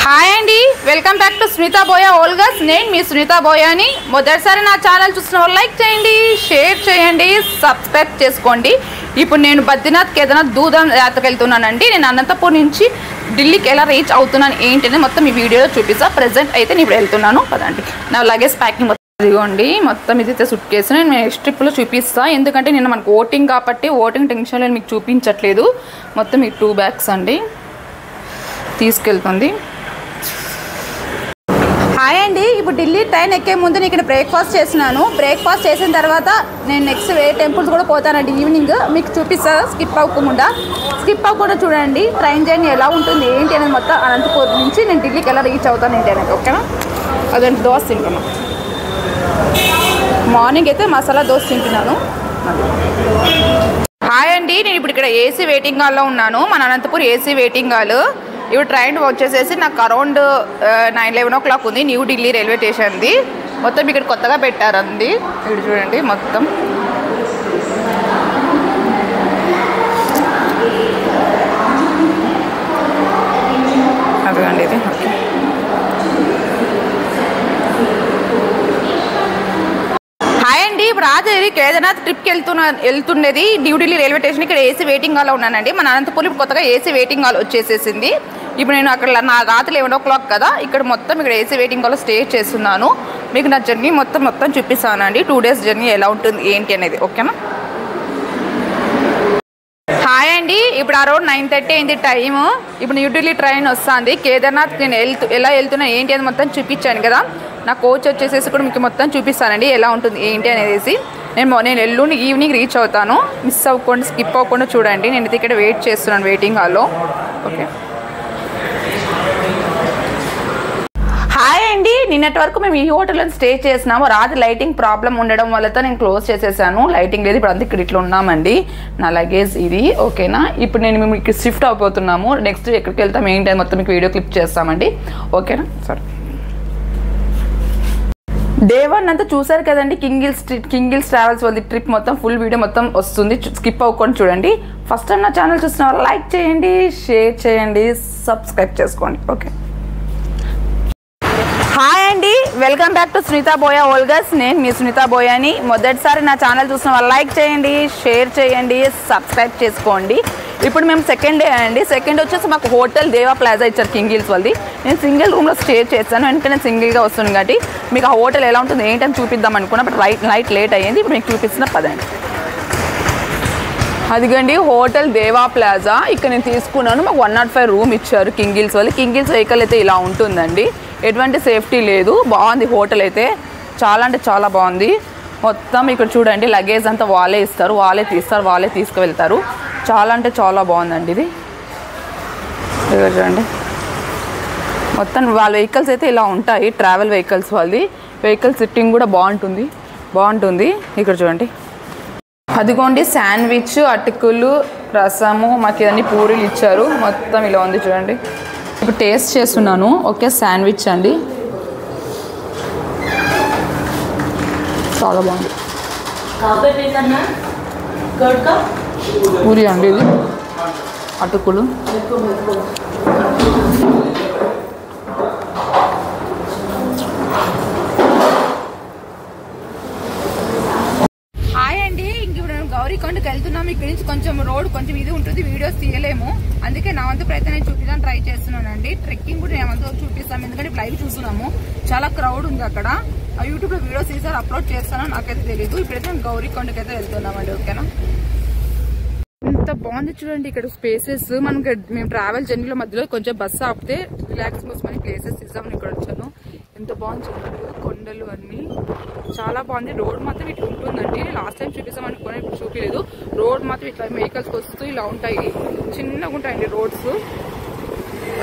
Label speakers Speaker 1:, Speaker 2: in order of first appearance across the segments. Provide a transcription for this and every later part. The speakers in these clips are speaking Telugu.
Speaker 1: హాయ్ అండి, welcome back to Sunitha Boya vlogs. నేను మీ సునీత బోయాని. మొదటిసారి నా ఛానల్ చూసిన వాళ్ళు లైక్ చేయండి, షేర్ చేయండి, సబ్స్క్రైబ్ చేసుకోండి. ఇప్పుడు నేను బద్రీనాథ్, కేదార్నాథ్, దూదం యాత్రకు వెళ్తున్నానండి. నేను అనంతపూర్ నుంచి ఢిల్లీకి ఎలా రీచ్ అవుతున్నాను ఏంటి అనేది మొత్తం ఈ వీడియోలో చూపిస్తా. ప్రెజెంట్ అయితే నేను ఇప్పుడు వెళ్తున్నాను కదండి. నా లగేజ్ ప్యాకింగ్ ఇదిగోండి, మొత్తం ఇదైతే సుట్ కేసు. నేను నెక్స్ట్ ట్రిప్లో చూపిస్తాను, ఎందుకంటే నేను మనకు ఓటింగ్ కాబట్టి ఓటింగ్ టెన్షన్లో మీకు చూపించట్లేదు. మొత్తం ఈ 2 బ్యాగ్స్ అండి తీసుకెళ్తుంది. హాయ్ అండి, ఇప్పుడు ఢిల్లీ ట్రైన్ ఎక్కే ముందు నేను ఇక్కడ బ్రేక్ఫాస్ట్ చేసినాను. బ్రేక్ఫాస్ట్ చేసిన తర్వాత నేను నెక్స్ట్ వేరే టెంపుల్స్ కూడా పోతానండి. ఈవినింగ్ మీకు చూపిస్తాను, స్కిప్ అవ్వకుండా చూడండి. ట్రైన్ జర్నీ ఎలా ఉంటుంది ఏంటి అనేది మొత్తం అనంతపూర్ నుంచి నేను ఢిల్లీకి ఎలా రీచ్ అవుతాను ఏంటి అనేది. ఓకేనా? అదంటే దోశ తింటున్నాను. మార్నింగ్ అయితే మసాలా దోశ తింటున్నాను. హాయ్ అండి, నేను ఇప్పుడు ఇక్కడ ఏసీ వెయిటింగ్ హాల్లో ఉన్నాను. మన అనంతపూర్ ఏసీ వెయిటింగ్ హాల్. ఇప్పుడు ట్రైన్ వచ్చేసేసి నాకు అరౌండ్ 9-11 o'clock ఉంది. న్యూ ఢిల్లీ రైల్వే స్టేషన్ది. మొత్తం ఇక్కడ కొత్తగా పెట్టారండి. ఇక్కడ చూడండి మొత్తం అదిగండి ఇది. హాయ్ అండి, ఇప్పుడు రాత్రి కేదార్నాథ్ ట్రిప్కి వెళ్తుండేది న్యూ ఢిల్లీ రైల్వే స్టేషన్. ఇక్కడ ఏసీ వెయిటింగ్ హాల్లో ఉన్నానండి. మన అనంతపూర్ ఇప్పుడు కొత్తగా ఏసీ వెయిటింగ్ హాల్ వచ్చేసేసింది. ఇప్పుడు నేను అక్కడ నా రాత్రి 11 o'clock కదా, ఇక్కడ మొత్తం ఇక్కడ ఏసీ వెయిటింగ్ హాల్లో స్టే చేస్తున్నాను. మీకు నా జర్నీ మొత్తం చూపిస్తానండి. 2 days జర్నీ ఎలా ఉంటుంది ఏంటి అనేది. ఓకేనా? హాయ్ అండి, ఇప్పుడు అరౌండ్ 9:30 అయింది టైము. ఇప్పుడు న్యూ ఢిల్లీ ట్రైన్ వస్తుంది. కేదార్నాథ్ నేను ఎలా వెళ్తున్నా ఏంటి అని మొత్తం చూపించాను కదా. నా కోచ్ వచ్చేసేసి కూడా మీకు మొత్తం చూపిస్తానండి ఎలా ఉంటుంది ఏంటి అనేసి. నేను ఎల్లుండి ఈవినింగ్ రీచ్ అవుతాను. మిస్ అవ్వకుండా, స్కిప్ అవ్వకుండా చూడండి. నేను ఇక్కడ వెయిట్ చేస్తున్నాను వెయిటింగ్ హాల్లో. ఓకే. హాయ్ అండి, నిన్నటి వరకు మేము ఈ హోటల్లో స్టే చేసినాము. రాత్రి లైటింగ్ ప్రాబ్లం ఉండడం వల్లతో నేను క్లోజ్ చేసేసాను. లైటింగ్ లేదు. ఇప్పుడు అంతా ఇక్కడ ఇట్లా ఉన్నామండి. నా లగేజ్ ఇది. ఓకేనా? ఇప్పుడు నేను మేము ఇక్కడ షిఫ్ట్ అయిపోతున్నాము. నెక్స్ట్ ఎక్కడికి వెళ్తాం ఏంటి అని మొత్తం మీకు వీడియో క్లిప్ చేస్తామండి. ఓకేనా? సరే. డే 1 అంతా చూసారు కదండి. కింగిల్స్ ట్రావెల్స్ వాళ్ళ ట్రిప్ మొత్తం ఫుల్ వీడియో మొత్తం వస్తుంది. స్కిప్ అవ్వకుండా చూడండి. ఫస్ట్ టైం నా ఛానల్ చూసిన వాళ్ళు లైక్ చేయండి, షేర్ చేయండి, సబ్స్క్రైబ్ చేసుకోండి. ఓకే. హాయ్ అండి, welcome back to Sunitha Boya vlogs. నేను మీ సునీత బోయాని. మొదటిసారి నా ఛానల్ చూసిన వాళ్ళు లైక్ చేయండి, షేర్ చేయండి, సబ్స్క్రైబ్ చేసుకోండి. ఇప్పుడు మేము సెకండ్ డే అండి. సెకండ్ వచ్చేసి మాకు హోటల్ దేవా ప్లాజా ఇచ్చారు కింగిల్స్ వాళ్ళది. నేను సింగిల్ రూమ్లో స్టే చేస్తాను, ఎందుకంటే నేను సింగిల్గా వస్తున్నాను కాబట్టి. మీకు ఆ హోటల్ ఎలా ఉంటుంది ఏంటని చూపిద్దాం అనుకున్నా, బట్ నైట్ లేట్ అయ్యింది. ఇప్పుడు మీకు చూపిస్తున్న పదండి. అదిగండి హోటల్ దేవా ప్లాజా. ఇక్కడ నేను తీసుకున్నాను. మాకు 105 రూమ్ ఇచ్చారు కింగిల్స్ వాళ్ళు. కింగిల్స్ వెహికల్ అయితే ఇలా ఉంటుందండి. ఎటువంటి సేఫ్టీ లేదు. బాగుంది హోటల్ అయితే. చాలా అంటే చాలా బాగుంది. మొత్తం ఇక్కడ చూడండి, లగేజ్ అంతా వాళ్ళే ఇస్తారు, వాళ్ళే తీస్తారు, వాళ్ళే తీసుకువెళ్తారు. చాలా అంటే చాలా బాగుందండి ఇది. చూడండి మొత్తం వాళ్ళ వెహికల్స్ అయితే ఇలా ఉంటాయి. ట్రావెల్ వెహికల్స్ వాళ్ళది. వెహికల్ సిట్టింగ్ కూడా బాగుంటుంది. ఇక్కడ చూడండి. అదిగోండి శాండ్విచ్, అటుకులు, రసము, మాకు ఇవన్నీ పూరీలు ఇచ్చారు. మొత్తం ఇలా ఉంది చూడండి. ఇప్పుడు టేస్ట్ చేస్తున్నాను. ఓకే, శాండ్విచ్ అండి, చాలా బాగుంది. పూరి అండి ఇది, అటుకులు. హాయ్ అండి, ఇంక ఇప్పుడు గౌరీకొండకి వెళ్తున్నాము. ఇక్కడ నుంచి కొంచెం రోడ్ కొంచెం ఇది ఉంటుంది, వీడియోస్ తీయలేము. అందుకే నా వంతు ప్రయత్నం చూపించడానికి ట్రై చేస్తున్నానండి. ట్రెక్కింగ్ కూడా నేను వంతు చూపిస్తాము, ఎందుకంటే లైవ్ చూస్తున్నాము. చాలా క్రౌడ్ ఉంది అక్కడ. యూట్యూబ్ లో వీడియోస్ తీసారు, అప్లోడ్ చేస్తానో నాకైతే తెలీదు. ఇప్పుడైతే గౌరీకొండకి అయితే వెళ్తున్నామండి. ఓకేనా? ఎంత బాగుంది చూడండి ఇక్కడ స్పేసెస్. మేము ట్రావెల్ జర్నీలో మధ్యలో కొంచెం బస్సు ఆపితే రిలాక్స్ కోసమని ప్లేసెస్ ఇస్తామని ఇక్కడ వచ్చాను. ఎంత బాగుంది చూడండి, కొండలు అన్ని చాలా బాగుంది. రోడ్ మాత్రం ఇట్లా ఉంటుందండి. లాస్ట్ టైం చూపిస్తామనుకున్నా, ఇప్పుడు చూపించలేదు. రోడ్ మాత్రం ఇట్లా వెహికల్స్ వస్తూ ఇలా ఉంటాయి. చిన్నగా ఉంటాయండి రోడ్స్.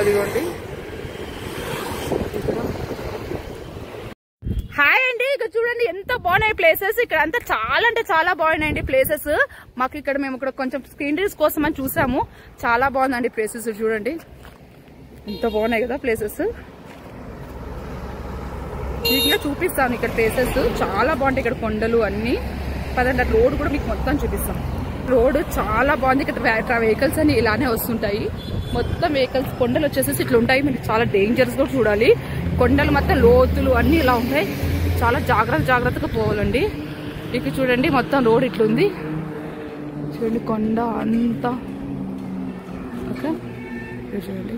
Speaker 1: అదిగోండి. హాయ్ అండి, ఇక్కడ చూడండి ఎంత బాగున్నాయి ప్లేసెస్. ఇక్కడ అంతా చాలా అంటే చాలా బాగున్నాయండి ప్లేసెస్. మాకు ఇక్కడ మేము ఇక్కడ కొంచెం స్క్రీనరీస్ కోసం అని చూసాము. చాలా బాగుందండి ప్లేసెస్. చూడండి ఎంత బాగున్నాయి కదా ప్లేసెస్. మీకు చూపిస్తాను ఇక్కడ ప్లేసెస్ చాలా బాగుంటాయి. ఇక్కడ కొండలు అన్ని. పదండి రోడ్ కూడా మీకు మొత్తం చూపిస్తాం. రోడ్ చాలా బాగుంది. ఇక్కడ వెహికల్స్ అన్ని ఇలానే వస్తుంటాయి. మొత్తం వెహికల్స్ కొండలు వచ్చేసేసి ఇట్లా ఉంటాయి. మీరు చాలా డేంజరస్ గా చూడాలి. కొండలు మొత్తం లోతులు అన్ని ఇలా ఉంటాయి. చాలా జాగ్రత్తగా పోవాలండి. ఇక్కడ చూడండి మొత్తం రోడ్ ఇట్లుంది. చూడండి కొండ అంతా. ఓకే చూడండి.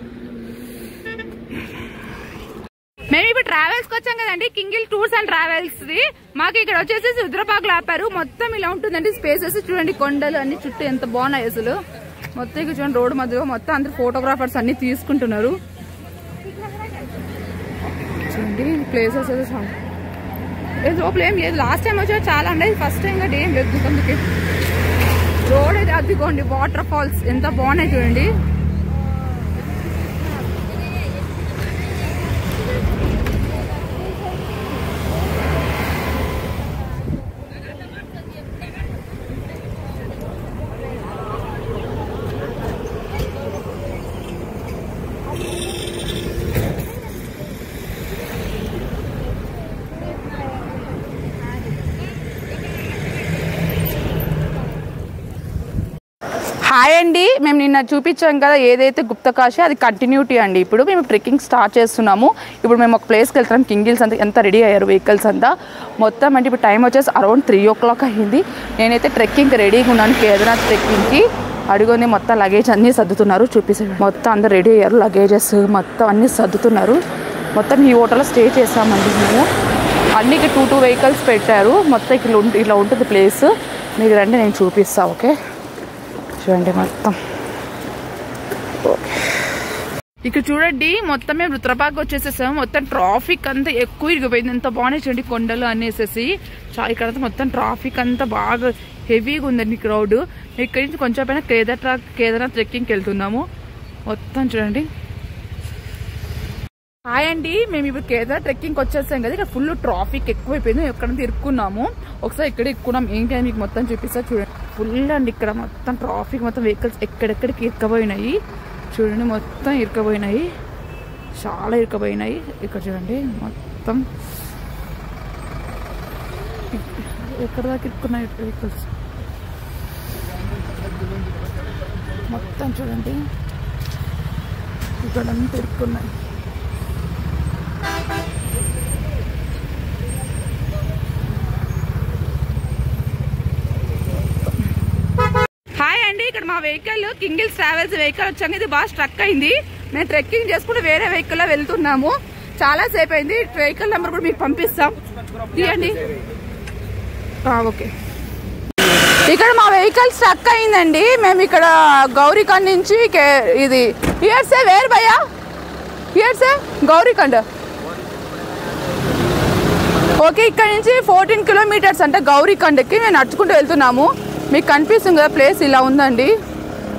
Speaker 1: మేము ఇప్పుడు ట్రావెల్స్ కి వచ్చాం కదండి, కింగిల్ టూర్స్ అండ్ ట్రావెల్స్ ది. మాకు ఇక్కడ వచ్చేసి రుద్రపాకులు ఆపారు. మొత్తం ఇలా ఉంటుందండి స్పేసెస్. చూడండి కొండలు అన్ని చుట్టూ ఎంత బాగున్నాయి అసలు. మొత్తం ఇక్కడ చూడండి రోడ్డు మధ్యలో మొత్తం అందరు ఫోటోగ్రాఫర్స్ అన్ని తీసుకుంటున్నారు. చూడండి ప్లేసెస్ అయితే లోపల ఏం లేదు. లాస్ట్ టైం వచ్చా చాలా ఉండేది, ఫస్ట్ టైం కాబట్టి ఏం లేదు. అందుకే రోడ్ అయితే అద్దుకోండి. వాటర్ ఫాల్స్ ఎంత బాగున్నాయి చూడండి. హాయ్ అండి, మేము నిన్న చూపించాం కదా ఏదైతే గుప్తకాశి, అది కంటిన్యూటీ అండి. ఇప్పుడు మేము ట్రెక్కింగ్ స్టార్ట్ చేస్తున్నాము. ఇప్పుడు మేము ఒక ప్లేస్కి వెళ్తున్నాం. కింగిల్స్ అంతా ఎంత రెడీ అయ్యారు వెహికల్స్ అంతా మొత్తం. అంటే ఇప్పుడు టైం వచ్చేసి అరౌండ్ 3 o'clock అయింది. నేనైతే ట్రెక్కింగ్కి రెడీగా ఉన్నాను. కేదార్నాథ్ ట్రెక్కింగ్కి అడుగుని మొత్తం లగేజ్ అన్నీ సర్దుతున్నారు. చూపిస్తాను. మొత్తం అందరు రెడీ అయ్యారు. లగేజెస్ మొత్తం అన్నీ సర్దుతున్నారు. మొత్తం ఈ హోటల్లో స్టే చేసామండి మేము. అన్నీ 2 వెహికల్స్ పెట్టారు. మొత్తం ఇలా ఉంటుంది ప్లేస్. మీకు రండి నేను చూపిస్తాను. ఓకే చూడండి మొత్తం. ఇక్కడ చూడండి మొత్తం మేము రుద్రపాకు వచ్చేసేసాము. మొత్తం ట్రాఫిక్ అంతా ఎక్కువ ఇరిగిపోయింది. ఎంత బాగున్నాయి చూడండి కొండలు అనేసేసి. ఇక్కడంతా మొత్తం ట్రాఫిక్ అంతా బాగా హెవీగా ఉందండి క్రౌడ్. ఇక్కడి నుంచి కొంచెం పైన కేదార్నాథ్ ట్రెక్కింగ్కి వెళ్తున్నాము. మొత్తం చూడండి. హాయ్ అండి, మేము ఇప్పుడు కేదార్ ట్రెక్కింగ్కి వచ్చేసాం కదా. ఇక్కడ ఫుల్ ట్రాఫిక్ ఎక్కువైపోయింది. ఎక్కడంతా ఇరుక్కున్నాము. ఒకసారి ఇక్కడ ఇరుక్కున్నాం. ఏంటి అని మీకు మొత్తం చూపిస్తా చూడండి. ఫుల్ అండి ఇక్కడ మొత్తం ట్రాఫిక్. మొత్తం వెహికల్స్ ఎక్కడెక్కడికి ఇరుకపోయినాయి చూడండి. మొత్తం ఇరుకపోయినాయి, చాలా ఇరుకపోయినాయి. ఇక్కడ చూడండి మొత్తం ఎక్కడ దాకా ఇరుక్కున్నాయి వెహికల్స్ మొత్తం చూడండి. ఇక్కడంతా ఇరుక్కున్నాయి. హాయ్ అండి, ఇక్కడ మా వెహికల్ కింగిల్స్ ట్రావెల్స్ వెహికల్ వచ్చాక ఇది బాగా స్ట్రక్ అయింది. మేము ట్రెక్కింగ్ చేసుకుంటూ వేరే వెహికల్ లో వెళ్తున్నాము. చాలా సేపు అయింది. వెహికల్ నెంబర్ కూడా మీకు పంపిస్తాం, తీయండి. ఓకే, ఇక్కడ మా వెహికల్ స్ట్రక్ అయిందండి. మేము ఇక్కడ గౌరీకండ్ నుంచి ఇది హియర్సే వేర్ భయ్యా, హియర్సే గౌరీకండ్. ఓకే, ఇక్కడ నుంచి 14 kilometers అంటే గౌరీకండ్కి మేము నడుచుకుంటూ వెళ్తున్నాము. మీకు కనిపిస్తుంది కదా ప్లేస్ ఇలా ఉందండి.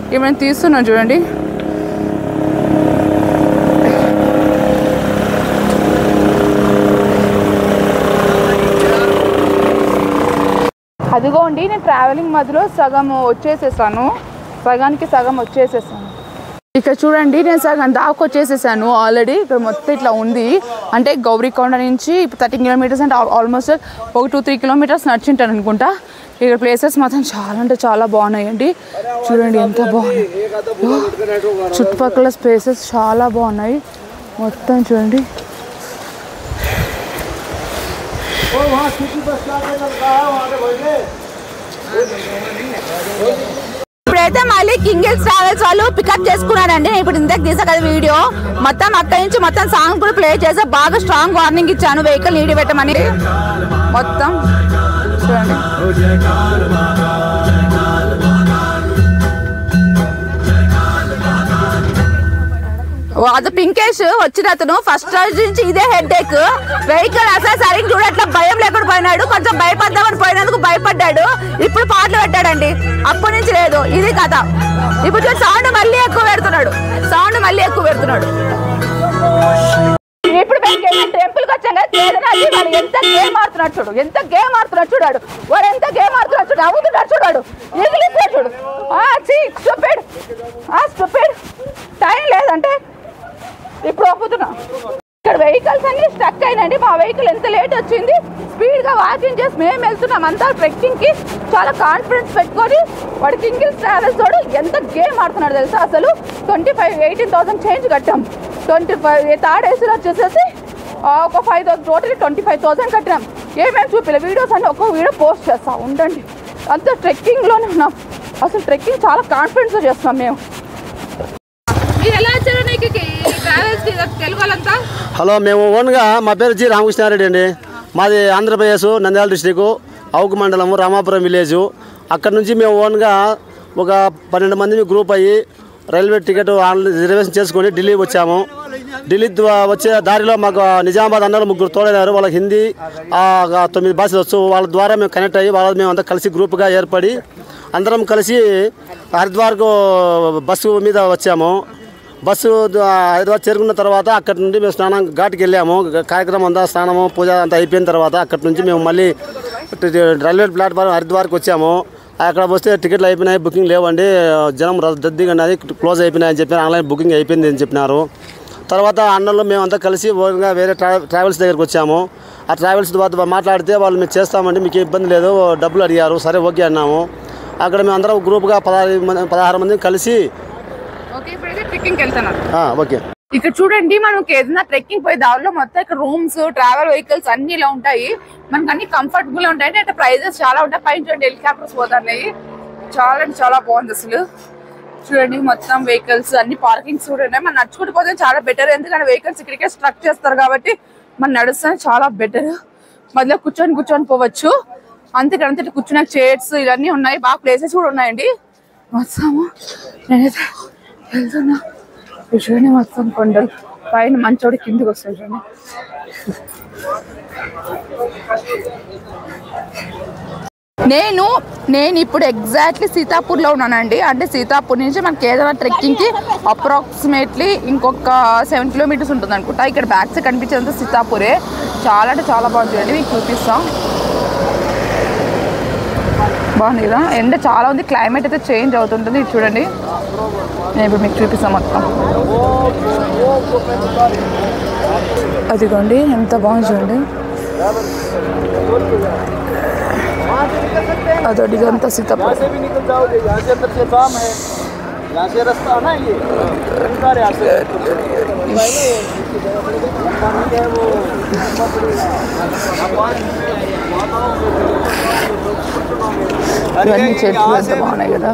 Speaker 1: ఇప్పుడు నేను తీస్తున్నాను చూడండి. అదిగోండి నేను ట్రావెలింగ్ మధ్యలో సగం వచ్చేసేసాను. సగానికి సగం వచ్చేసేసాను. ఇక్కడ చూడండి నేను సగం దాకా వచ్చేసేసాను ఆల్రెడీ. ఇక్కడ మొత్తం ఇట్లా ఉంది. అంటే గౌరీకొండ నుంచి ఇప్పుడు 13 kilometers అంటే ఆల్మోస్ట్ ఒక 2-3 kilometers నడిచింటాను అనుకుంటా. ఇక్కడ ప్లేసెస్ మాత్రం చాలా అంటే చాలా బాగున్నాయండి. చూడండి ఎంత బాగున్నాయి. చుట్టుపక్కల ప్లేసెస్ చాలా బాగున్నాయి. మొత్తం చూడండి. ఇప్పుడైతే మళ్ళీ కింగిల్స్ ట్రావెల్స్ వాళ్ళు పికప్ చేసుకున్నారండి. ఇప్పుడు ఇంతకు తీసా కదా వీడియో మొత్తం. అక్కడి నుంచి మొత్తం సాంగ్ కూడా ప్లే చేసి బాగా స్ట్రాంగ్ వార్నింగ్ ఇచ్చాను వెహికల్ నీడి పెట్టమని. మొత్తం చూడండి. అది పింకేష్ వచ్చిన అతను ఫస్ట్ రోజు నుంచి ఇదే హెడ్ఏక్. వెహికల్ అసలు సరిగ్గా చూడట్లా, భయం లేకుండా పోయినాడు. కొంచెం భయపడదామని పోయినందుకు భయపడ్డాడు. ఇప్పుడు పాటలు పెట్టాడండి. అప్పటి నుంచి లేదు, ఇది కథ. ఇప్పుడు సౌండ్ మళ్ళీ ఎక్కువ పెడుతున్నాడు. ఇప్పుడు టెంపుల్ కి వచ్చాం కదా, ఎంత గేమ్ ఆడుతున్నాడు చూడు. చూడాడు వాడు, ఎంత గేమ్ ఆడుతున్నాడు చూడు. అవుతున్నాడు చూడాడు, ఇంగ్లీష్ చూడు. స్టూపిడ్ టైం లేదంటే ఇప్పుడు ఒప్పుతున్నా. ఇక్కడ వెహికల్స్ అన్ని స్టక్ అయినండి. మా వెహికల్ ఎంత లేట్ వచ్చింది. స్పీడ్ గా వాకింగ్ చేసి మేము వెళ్తున్నాం అంతా ట్రెక్కింగ్ కి. చాలా కాన్ఫిడెన్స్ పెట్టుకొని వాడు కింగ్ హిల్స్ ట్రావెల్స్ వాడు ఎంత గేమ్ ఆడుతున్నాడు తెలుసా. అసలు 18,000 చేంజ్ కట్టాం. 25 థర్డ్ ఏసీలో వచ్చేసేసి ఒక 5,000 టోటల్ 25,000 కట్టాం. ఏమేమి చూపిలే వీడియోస్ అన్ని ఒక్కొక్క వీడియో పోస్ట్ చేస్తా ఉండండి. అంతా ట్రెక్కింగ్లోనే ఉన్నాం. అసలు ట్రెక్కింగ్ చాలా కాన్ఫిడెన్స్గా చేస్తున్నాం మేము. మీరు ఎలా వచ్చారు నీకు ట్రావెల్స్కి తెలుగు వాళ్ళంతా?
Speaker 2: హలో, మేము ఓన్గా మా పేరు జి రామకృష్ణారెడ్డి అండి. మాది ఆంధ్రప్రదేశ్ నంద్యాల డిస్టిక్ అవుకు మండలము రామాపురం విలేజు. అక్కడి నుంచి మేము ఓన్గా ఒక 12 మంది గ్రూప్ అయ్యి రైల్వే టికెట్ రిజర్వేషన్ చేసుకొని ఢిల్లీ వచ్చాము. ఢిల్లీ వచ్చే దారిలో మాకు నిజామాబాద్ అన్నారు 3 తోడైనారు. వాళ్ళకి హిందీ 9 భాషలు వచ్చు. వాళ్ళ ద్వారా మేము కనెక్ట్ అయ్యి మేము అంతా కలిసి గ్రూప్గా ఏర్పడి అందరం కలిసి హరిద్వార్కు బస్సు మీద వచ్చాము. బస్సు హైదరాబాద్ చేరుకున్న తర్వాత అక్కడి నుండి మేము స్నానం ఘాట్కి వెళ్ళాము. కార్యక్రమం అంతా స్నానము పూజ అంతా అయిపోయిన తర్వాత అక్కడి నుంచి మేము మళ్ళీ రైల్వే ప్లాట్ఫామ్ హరిద్వార్కి వచ్చాము. అక్కడ వస్తే టికెట్లు అయిపోయినాయి, బుకింగ్ లేవండి, జనం రద్దీగా ఉన్నది, క్లోజ్ అయిపోయినాయని చెప్పి ఆన్లైన్ బుకింగ్ అయిపోయింది అని చెప్పినారు. తర్వాత అన్నలు మేమంతా కలిసి వేరే ట్రావెల్స్ దగ్గరికి వచ్చాము. ఆ ట్రావెల్స్ ద్వారా మాట్లాడితే వాళ్ళు మేము చేస్తామండి, మీకు ఇబ్బంది లేదు, డబ్బులు అడిగారు. సరే ఓకే అన్నాము. అక్కడ మేము అందరం గ్రూప్గా 16 మంది కలిసి
Speaker 1: ఓకే. ఇక్కడ చూడండి, మనం ఏదైనా ట్రెక్కింగ్ పోయి దారిలో మొత్తం ఇక్కడ రూమ్స్, ట్రావెల్ వెహికల్స్ అన్ని ఇలా ఉంటాయి. మనకు అన్ని కంఫర్టబుల్ ఉంటాయి. అంటే ప్రైజెస్ చాలా ఉంటాయి. పైన చూడండి హెలికాప్టర్స్ పోతున్నాయి. చాలా అంటే చాలా బాగుంది అసలు. చూడండి మొత్తం వెహికల్స్ అన్ని పార్కింగ్స్ కూడా ఉన్నాయి. మనం నడుచుకుంటూ పోతే చాలా బెటర్. ఎందుకంటే వెహికల్స్ ఇక్కడికే స్ట్రక్ చేస్తారు కాబట్టి మనం నడుస్తానే చాలా బెటర్. మధ్యలో కూర్చొని పోవచ్చు. అంతేకాదంతే కూర్చునే చైర్స్ ఇవన్నీ ఉన్నాయి. బాగా ప్లేసెస్ కూడా ఉన్నాయండి. మొత్తము నేనైతే వెళ్తున్నా. చూడండి మొత్తం కొండలు పైన మంచోడి కిందికి వస్తాయి. చూడండి నేను ఇప్పుడు ఎగ్జాక్ట్లీ సీతాపూర్లో ఉన్నానండి. అంటే సీతాపూర్ నుంచి మన కేదార్నాథ్ ట్రెక్కింగ్కి అప్రాక్సిమేట్లీ ఇంకొక 7 కిలోమీటర్స్ ఉంటుంది అనుకుంటా. ఇక్కడ బ్యాక్ సైడ్ కనిపించేదంతా సీతాపూరే. చాలా అంటే చాలా బాగుంది. చూడండి మీకు చూపిస్తాం. బాగుంది కదా. ఎండ చాలా ఉంది. క్లైమేట్ అయితే చేంజ్ అవుతుంటుంది. ఇది చూడండి, నేను ఇప్పుడు మీకు చూపిస్తాం మొత్తం. అదిగోండి ఎంత బాగుంది చూడండి. అదొకటి ఇదంతా సీతాపూర్. ఇవన్నీ చెట్లు ఎంత బాగున్నాయి కదా.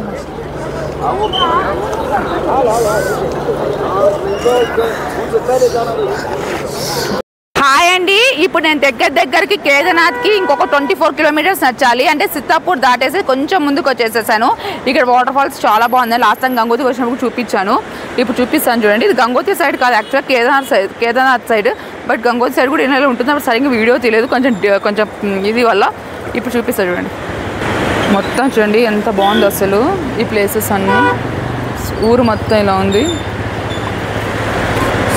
Speaker 1: హాయ్ అండి, ఇప్పుడు నేను దగ్గరికి కేదార్నాథ్కి ఇంకొక 24 కిలోమీటర్స్ నచ్చాలి. అంటే సీతాపూర్ దాటేసి కొంచెం ముందుకు వచ్చేసేసాను. ఇక్కడ వాటర్ ఫాల్స్ చాలా బాగుంది. లాస్ట్ టైం గంగోత్రి వచ్చినప్పుడు చూపించాను. ఇప్పుడు చూపిస్తాను చూడండి. ఇది గంగోత్రి సైడ్ కాదు, యాక్చువల్గా Kedarnath side. But Gangotri side కూడా ఏమైనా ఉంటుంది. అప్పుడు సరిగ్గా వీడియో తెలియదు కొంచెం ఇది వల్ల. ఇప్పుడు చూపిస్తాను చూడండి. మొత్తం చూడండి ఎంత బాగుంది అసలు. ఈ ప్లేసెస్ అన్నీ ఊరు మొత్తం ఇలా ఉంది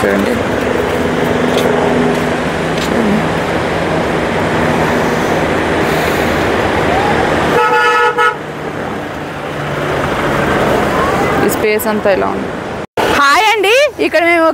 Speaker 1: చూడండి. ఈ స్పేస్ అంతా ఇలా ఉంది. హాయ్ అండి, ఇక్కడ మేము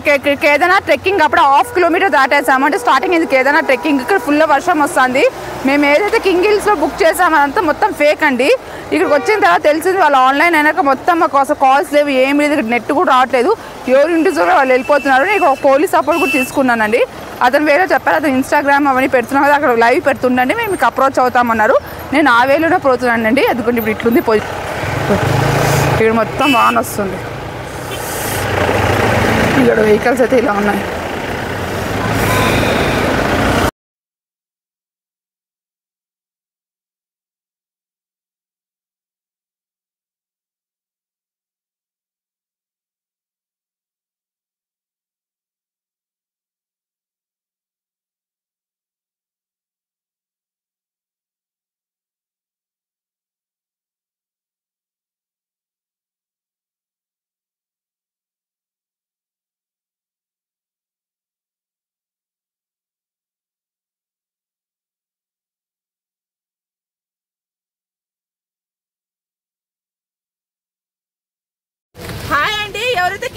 Speaker 1: కేదార్నాథ్ ట్రెక్కింగ్ అప్పుడు 1/2 కిలోమీటర్ దాటేసాము. అంటే స్టార్టింగ్ ఇది కేదార్నాథ్ ట్రెక్కింగ్. ఇక్కడ ఫుల్ వర్షం వస్తుంది. మేము ఏదైతే కింగ్ హిల్స్లో బుక్ చేసామో అదంతా మొత్తం ఫేక్ అండి. ఇక్కడికి వచ్చిన తర్వాత తెలిసింది వాళ్ళు ఆన్లైన్ అయినాక మొత్తం మాకు అసలు కాల్స్ లేవు, ఏం లేదు. ఇక్కడ నెట్ కూడా రావట్లేదు. ఎవరు ఇంటిలో వాళ్ళు వెళ్ళిపోతున్నారు. నేను ఒక పోలీస్ సపోర్ట్ కూడా తీసుకున్నానండి. అతను వేరే చెప్పారు, అతను ఇన్స్టాగ్రామ్ అవన్నీ పెడుతున్నాం కదా, అక్కడ లైవ్ పెడుతుండండి, మేము మీకు అప్రోచ్ అవుతామన్నారు. నేను ఆ వేలోనే పోతున్నానండి. అందుకని ఇప్పుడు ఇట్లుంది ఇక్కడ మొత్తం వాన వస్తుంది. ఇక్కడ వెహికల్స్ అయితే ఇలా ఉన్నాయి.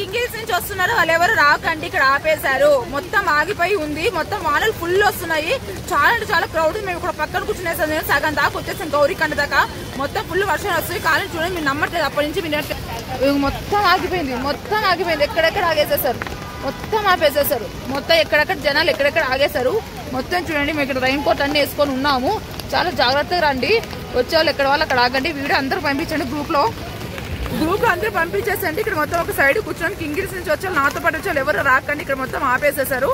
Speaker 1: కింగ్ హిల్స్ నుంచి వస్తున్నారు వాళ్ళు ఎవరు రాకండి, ఇక్కడ ఆపేశారు. మొత్తం ఆగిపోయి ఉంది, మొత్తం వానలు ఫుల్ వస్తున్నాయి. చాలా అంటే చాలా క్రౌడ్. మేము ఇక్కడ పక్కన కూర్చునేసాం, సగం దాకా వచ్చేసాం గౌరీకండ దాకా. మొత్తం ఫుల్ వర్షం వస్తుంది. కానీ చూడండి మీరు నమ్మట్లేదు, అప్పటి నుంచి మీరు మొత్తం ఆగిపోయింది, మొత్తం ఆగిపోయింది. ఎక్కడెక్కడ ఆగేసేసారు, మొత్తం ఆపేసేసారు. మొత్తం ఎక్కడెక్కడ జనాలు ఎక్కడెక్కడ ఆగేశారు. మొత్తం చూడండి మేము ఇక్కడ రైన్ కోట్ అన్ని వేసుకొని ఉన్నాము. చాలా జాగ్రత్తగా రండి, వచ్చే వాళ్ళు ఎక్కడ వాళ్ళు అక్కడ ఆగండి. వీడియో అందరూ పంపించండి గ్రూప్ లో అందరూ పంపించేసండి. ఇక్కడ మొత్తం ఒక సైడ్ కూర్చొని కింగ్ హిల్స్ నుంచి వచ్చారు, నాతో పాటు వచ్చారు ఎవరు రాకండి. ఇక్కడ మొత్తం ఆపేసేసారు.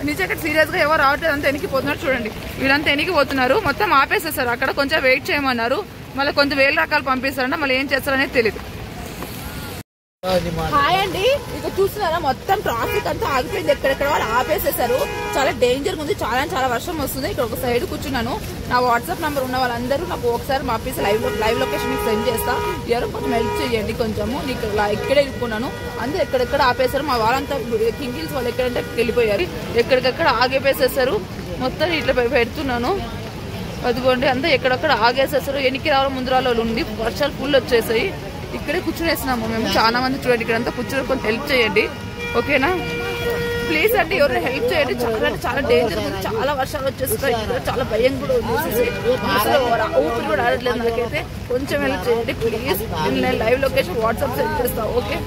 Speaker 1: నిజంగా ఇక్కడ సీరియస్ గా ఎవరు రావట్లేదు, అంతా ఎనికిపోతున్నారు. చూడండి వీళ్ళంతా ఎనికిపోతున్నారు, మొత్తం ఆపేసేసారు. అక్కడ కొంచెం వెయిట్ చేయమన్నారు, మళ్ళీ కొంచెం వేల రకాలు పంపిస్తారంట, మళ్ళీ ఏం చేస్తారనేది తెలియదు. హాయ్ అండి, ఇక చూస్తున్నారా మొత్తం ట్రాఫిక్ అంతా ఆగిపోయింది. ఎక్కడెక్కడ వాళ్ళు ఆపేసేసారు. చాలా డేంజర్ ఉంది, చాలా వర్షం వస్తుంది. ఇక్కడ ఒక సైడ్ కూర్చున్నాను. నా వాట్సాప్ నంబర్ ఉన్న వాళ్ళందరూ నాకు ఒకసారి మా ఆఫీస్ లైవ్ లొకేషన్ మీకు సెండ్ చేస్తా. ఎవరో కొంచెం హెల్ప్ చేయండి. కొంచెము ఇక్కడే ఇరుక్కున్నాను, అందరూ ఎక్కడెక్కడ ఆపేశారు. మా వాళ్ళంతా కింగ్ హిల్స్ వాళ్ళు ఎక్కడంటే వెళ్ళిపోయారు, ఎక్కడికక్కడ ఆగిపేసేసారు. మొత్తం ఇట్లా పెడుతున్నాను, అదిగోండి అంతా ఎక్కడెక్కడ ఆగేసేసారు. ఎనికి రావాలి ముందు రావాలి ఉంది. వర్షాలు ఫుల్ వచ్చేసాయి. ఇక్కడే కూర్చునేస్తున్నాము మేము చాలా మంది. చూడండి ఇక్కడంతా కూర్చొని కొంచెం హెల్ప్ చేయండి, ఓకేనా? ప్లీజ్ అండి ఎవరైనా హెల్ప్ చేయండి. చాలా అంటే చాలా డేంజర్ ఉంది, చాలా వర్షాలు వచ్చేస్తాయి. చాలా భయం కూడా ఉంది, ఊపిరి కూడా ఆడట్లేదు నాకైతే. కొంచెం హెల్ప్ చేయండి ప్లీజ్. నేను లైవ్ లొకేషన్ వాట్సాప్ సెండ్ చేస్తాను, ఓకే?